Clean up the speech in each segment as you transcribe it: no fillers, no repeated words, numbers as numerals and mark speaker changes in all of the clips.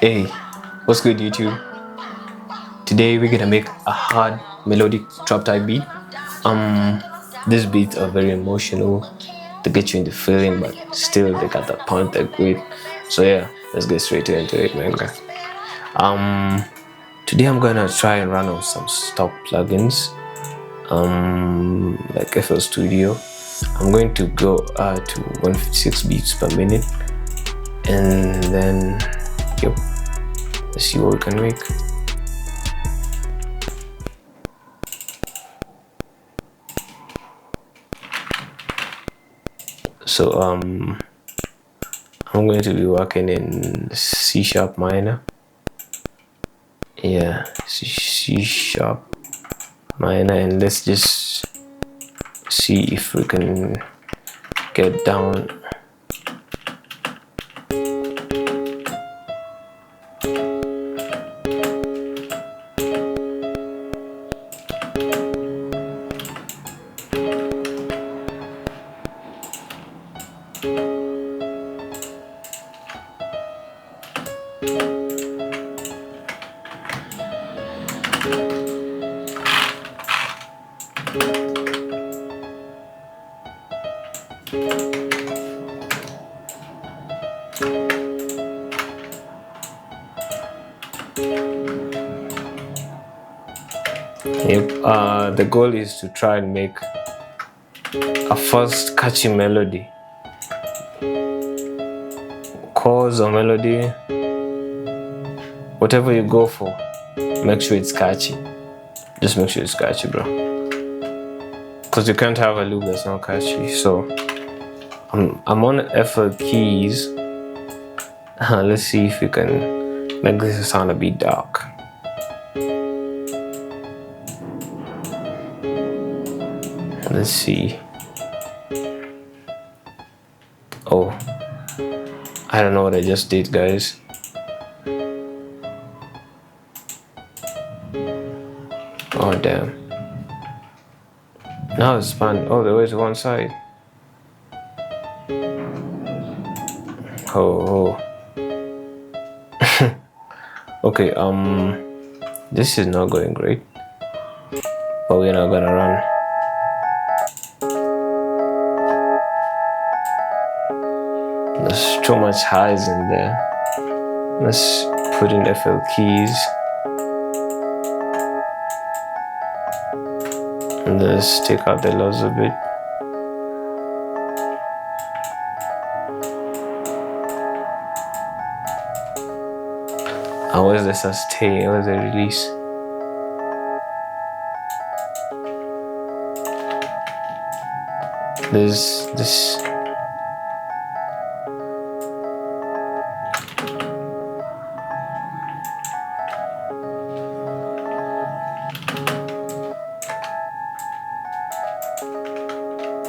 Speaker 1: Hey, what's good, YouTube? Today we're gonna make a hard melodic trap type beat. These beats are very emotional to get you in the feeling, but still they got that punch, that grit. So yeah, let's get straight into it, man. Today I'm gonna try and run on some stock plugins, like FL Studio. I'm going to go to 156 beats per minute, and then yep, let's see what we can make. So I'm going to be working in C sharp minor. Yeah, C sharp minor, and let's just see if we can get down. Yep, the goal is to try and make a first catchy melody, chords or melody, whatever you go for, make sure it's catchy. Just make sure it's catchy, bro, because you can't have a loop that's not catchy. So I'm on FL keys. Let's see if we can make this sound a bit dark. Let's see. Oh, I don't know what I just did, guys. Oh damn. Now it's spun all the way to one side. Oh. Okay, this is not going great, but we're not gonna run. There's too much highs in there. Let's put in FL keys. And let's take out the lows a bit. And where's the sustain? Where's the release? There's this.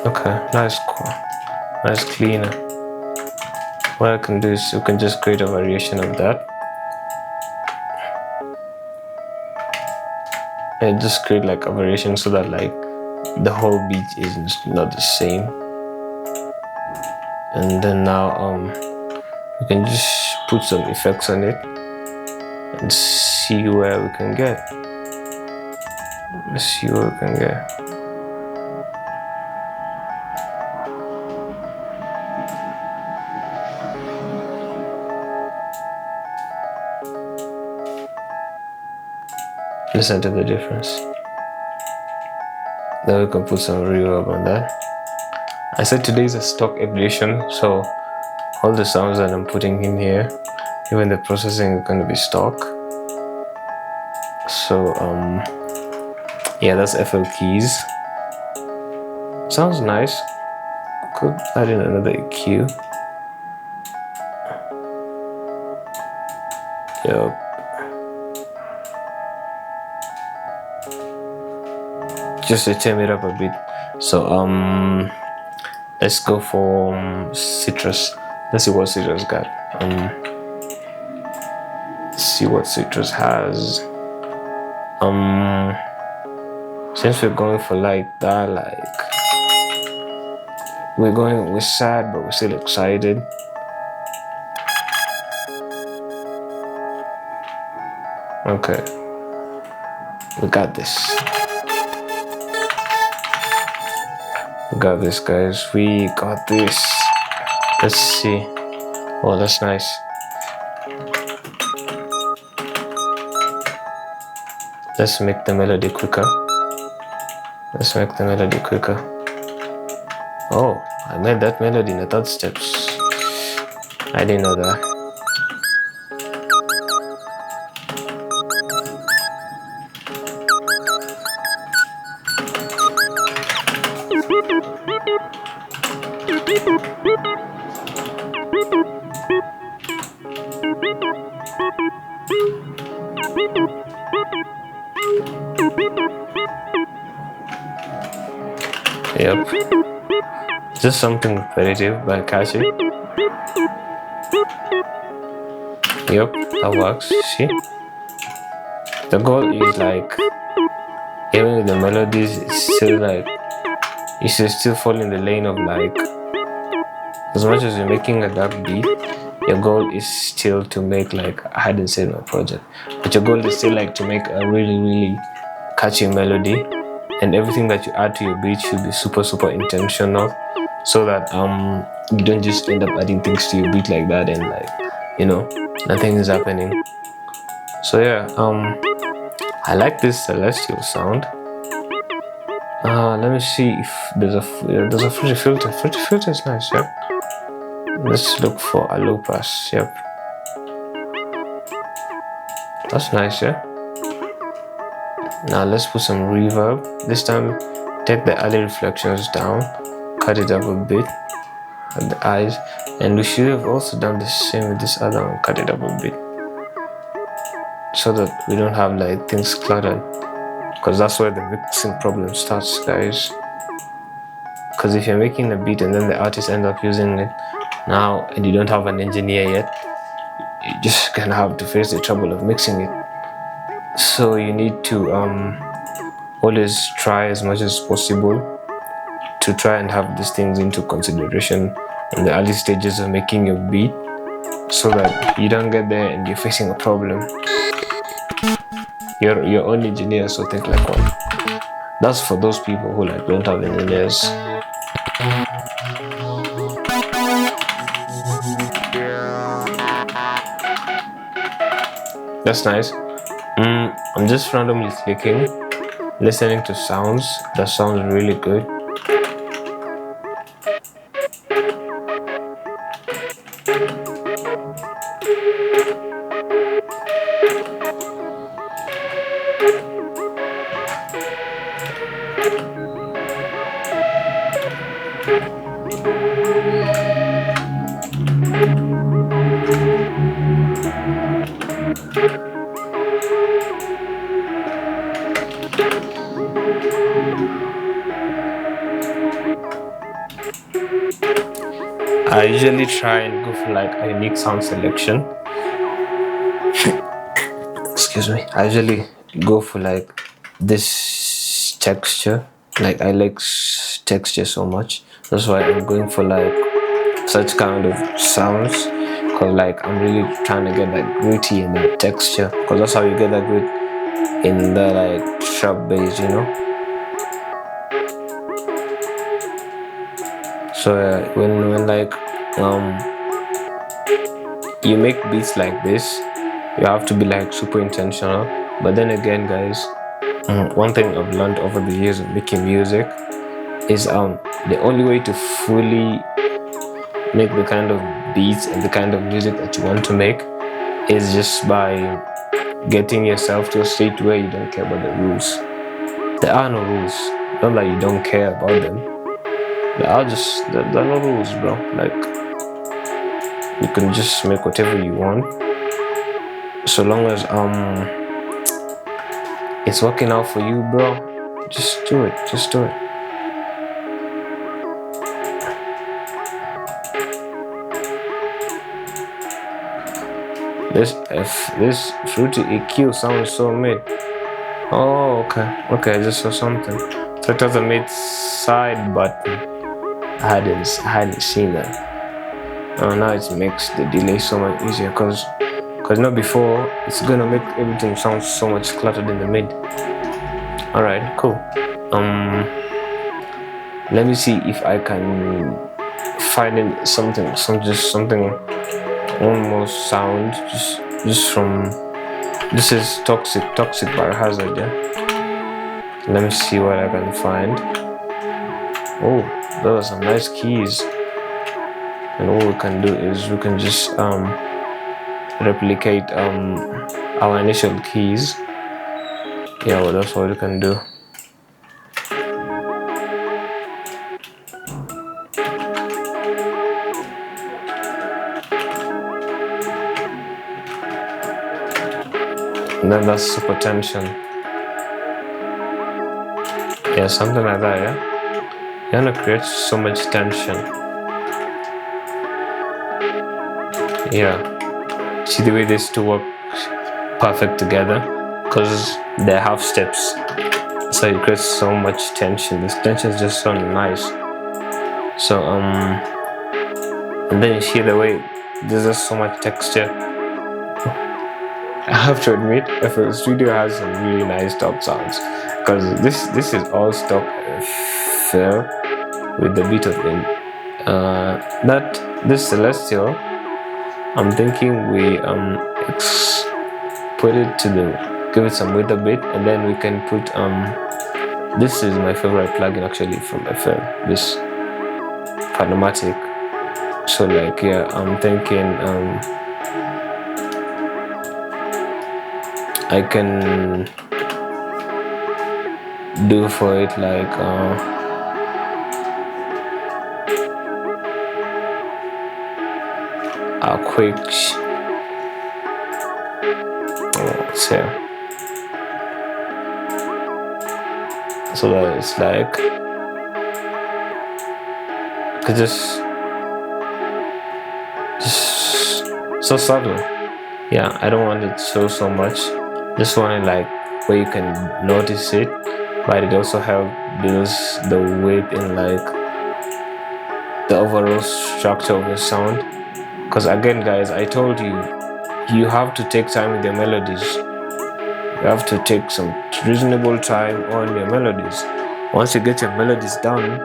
Speaker 1: Okay, nice cleaner. What I can do is you can just create a variation of that. And just create like a variation so that like the whole beat is not the same. And then now we can just put some effects on it and see where we can get. Let's see where we can get. Listen to the difference. Then we can put some reverb on that. I said today is a stock evolution, so all the sounds that I'm putting in here, even the processing is going to be stock. So yeah, that's FL keys. Sounds nice. Could add in another EQ. Yep. Just to tame it up a bit. So let's go for Citrus. Let's see what Citrus got. Let's see what Citrus has. Since we're going for like that, like we're sad but we're still excited. Okay. We got this. We got this, guys. We got this. Let's see. Oh, that's nice. Let's make the melody quicker. Let's make the melody quicker. Oh, I made that melody in the third steps. I didn't know that. Yep. Just something repetitive but catchy. Yep, that works. See? The goal is like, even with the melodies, it's still like, you should still fall in the lane of like, as much as you're making a dark beat, your goal is still to make like, I hadn't said my project, but your goal is still like to make a really catchy melody, and everything that you add to your beat should be super intentional, so that you don't just end up adding things to your beat like that and like, you know, nothing is happening. So yeah, I like this celestial sound. Let me see if there's a Fruity Filter. Fruity Filter is nice, yeah. Let's look for a low pass. Yep, that's nice, yeah. Now let's put some reverb. This time, take the early reflections down, cut it up a bit at the eyes, and we should have also done the same with this other one, cut it up a bit, so that we don't have like things cluttered, because that's where the mixing problem starts, guys. Because if you're making a beat and then the artist ends up using it now and you don't have an engineer yet, you're just gonna have to face the trouble of mixing it. So you need to always try as much as possible to try and have these things into consideration in the early stages of making your beat, so that you don't get there and you're facing a problem. You're your own engineer, so think like one. That's for those people who like don't have engineers. That's nice. I'm just randomly clicking, listening to sounds that sound really good. I usually try and go for like a unique sound selection. Excuse me. I usually go for like this texture. Like I like texture so much. That's why I'm going for like such kind of sounds. Cause like I'm really trying to get that gritty in the texture. Cause that's how you get that grit in the like sharp bass, you know. So when like you make beats like this, you have to be like super intentional. But then again, guys, one thing I've learned over the years of making music is the only way to fully make the kind of beats and the kind of music that you want to make is just by getting yourself to a state where you don't care about the rules. There are no rules. Not like you don't care about them. There are no rules, bro. Like, you can just make whatever you want, so long as it's working out for you, bro. Just do it. This Fruity EQ sounds so mid. Oh, okay, I just saw something. So it was a mid side button. I hadn't seen that. Oh, now it makes the delay so much easier, cause because not before it's gonna make everything sound so much cluttered in the mid. All right, cool. Let me see if I can find something almost sound just from. This is Toxic Biohazard. Yeah. Let me see what I can find. Oh, those are some nice keys. And what we can do is we can just replicate our initial keys. Yeah, well, that's what we can do. And then that's super tension. Yeah, something like that, yeah? You wanna create so much tension. Yeah. See the way these two work perfect together? Because they're half steps. So it creates so much tension. This tension is just so nice. So, and then you see the way there's just so much texture. I have to admit, FL Studio has some really nice top sounds, because this is all stock FL with the beat of it. This Celestial, I'm thinking we put it to give it some width a bit, and then we can put this is my favorite plugin actually from FL, this Panomatic. So like, yeah, I'm thinking I can do for it like a quick so that it's like just so subtle. Yeah, I don't want it so much. Just want it like where you can notice it, but it also builds the weight in like the overall structure of the sound. Because again, guys, I told you, you have to take time with your melodies. You have to take some reasonable time on your melodies. Once you get your melodies done,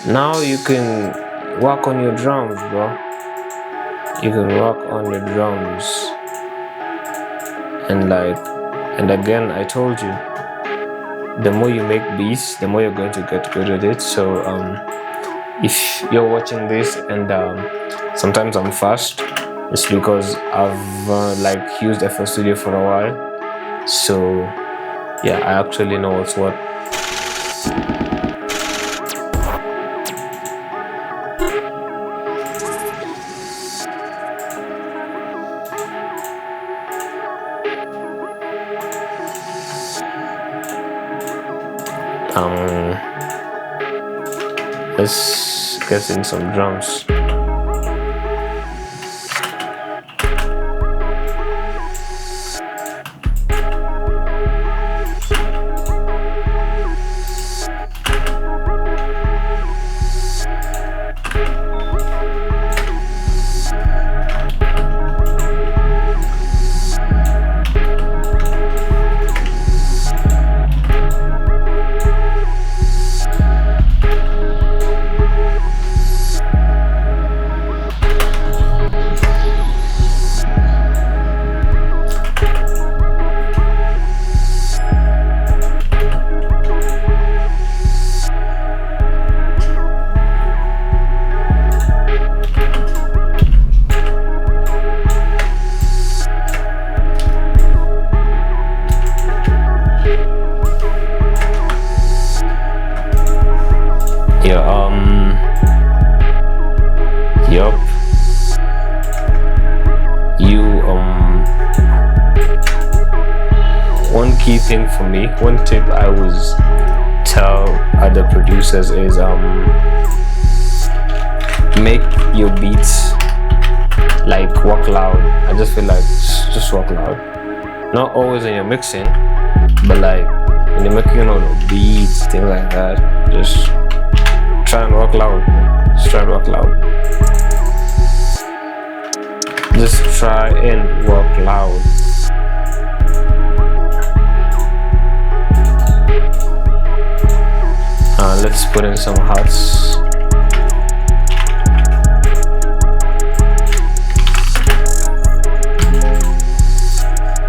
Speaker 1: now you can work on your drums, bro. You can work on your drums. And again, I told you, the more you make beats, the more you're going to get good at it. So if you're watching this and sometimes I'm fast, it's because I've like used FL Studio for a while. So yeah, I actually know what's what. Let's get in some drums. Yup. One key thing for me, one tip I would tell other producers is make your beats like work loud. I just feel like just work loud. Not always when you're mixing, but like when you're making beats, things like that, just try and work loud. Just try and work loud. just try and walk loud. Let's put in some hearts.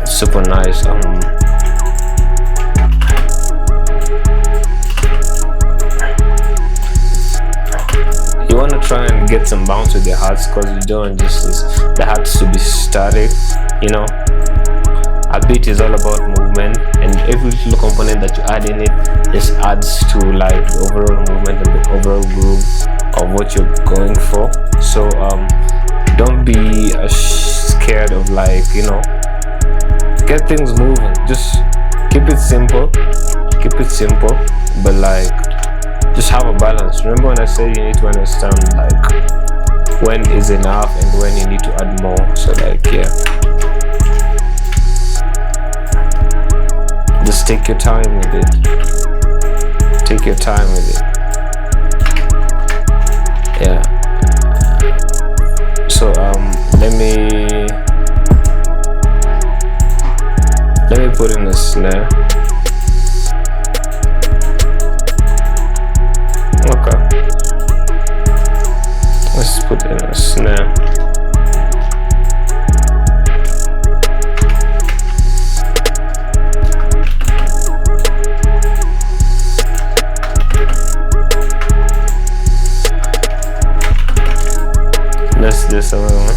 Speaker 1: Super nice. You want to try and get some bounce with your hearts, because you don't just the hearts to be static, you know. A beat is all about movement, and every little component that you add in it just adds to like the overall movement and the overall groove of what you're going for. So don't be scared of, like, you know, get things moving. Just keep it simple, but like just have a balance. Remember when I said you need to understand like when is enough and when you need to add more. So like, yeah, just take your time with it. Yeah. So let me put in a snare. Okay, let's put in a snare. Let's do some other one.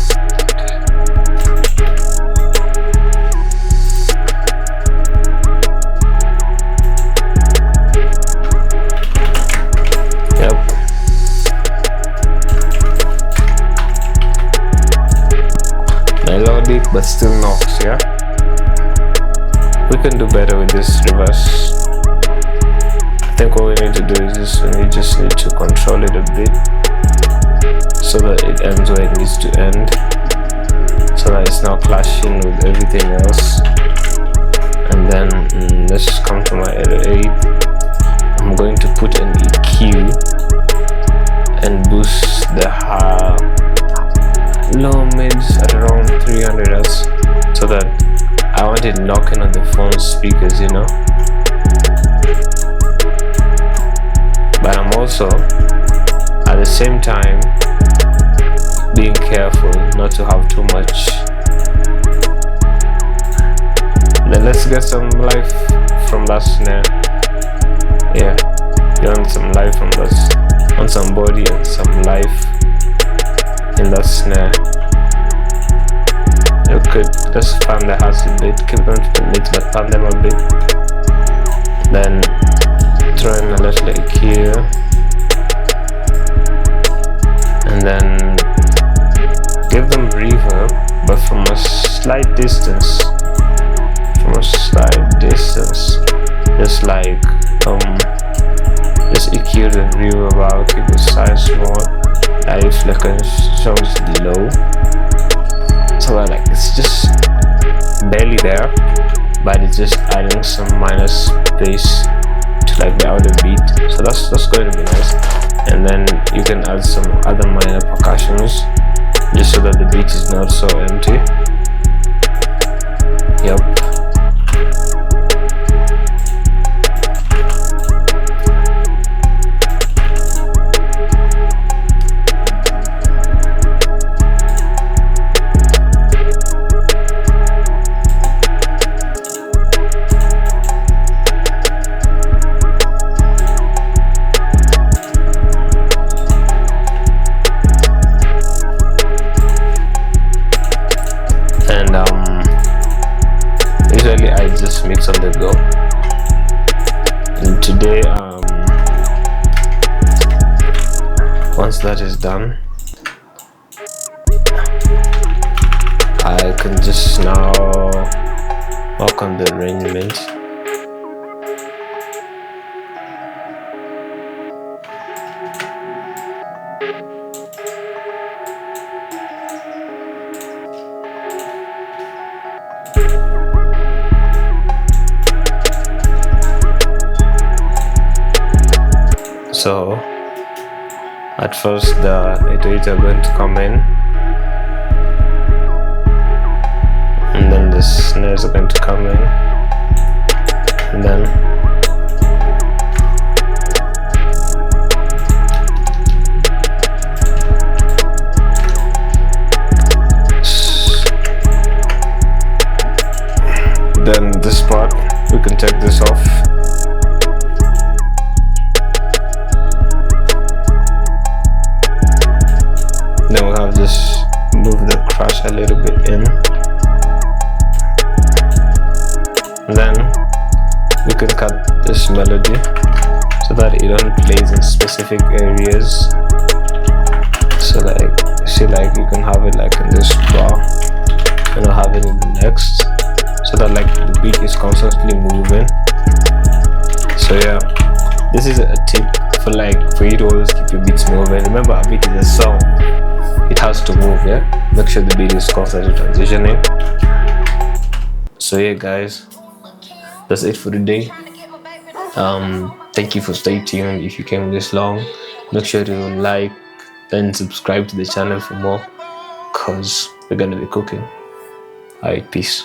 Speaker 1: Melodic but still knocks, yeah. We can do better with this reverse. I think what we need to do is we just need to control it a bit so that it ends where it needs to end, so that it's not clashing with everything else. And then let's just come to my edit 8. I'm going to put an EQ and boost the low mids at around 300 Hz, so that I want it knocking on the phone speakers, you know. But I'm also at the same time being careful not to have too much. Then let's get some life from that snare. Yeah, you want some life from this, want some body and some life in that snare. You could just fan the hearts a bit, keep them to the mids but fan them a bit. Then throw in a little EQ, and then give them reverb, but from a slight distance. Just like just EQ the reverb out, keep the size small, light flicker sounds low, so that like it's just barely there, but it's just adding some minor space to like the outer beat. So that's going to be nice. And then you can add some other minor percussions just so that the beat is not so empty. Yep. Usually I just mix on the go, and today once that is done, I can just now work on the arrangement. So at first the 808 are going to come in, guys are going to come in, and then this part, we can take this off. Then we'll have this, move the crash a little bit in. And then we can cut this melody so that it only plays in specific areas. So like, see, like you can have it like in this bar, and I'll have it in the next, so that like the beat is constantly moving. So yeah, this is a tip for you to always keep your beats moving. Remember, a beat is a song, it has to move. Yeah, make sure the beat is constantly transitioning. So yeah guys, that's it for today. Thank you for staying tuned. If you came this long, make sure to like and subscribe to the channel for more, cause we're gonna be cooking. Alright, peace.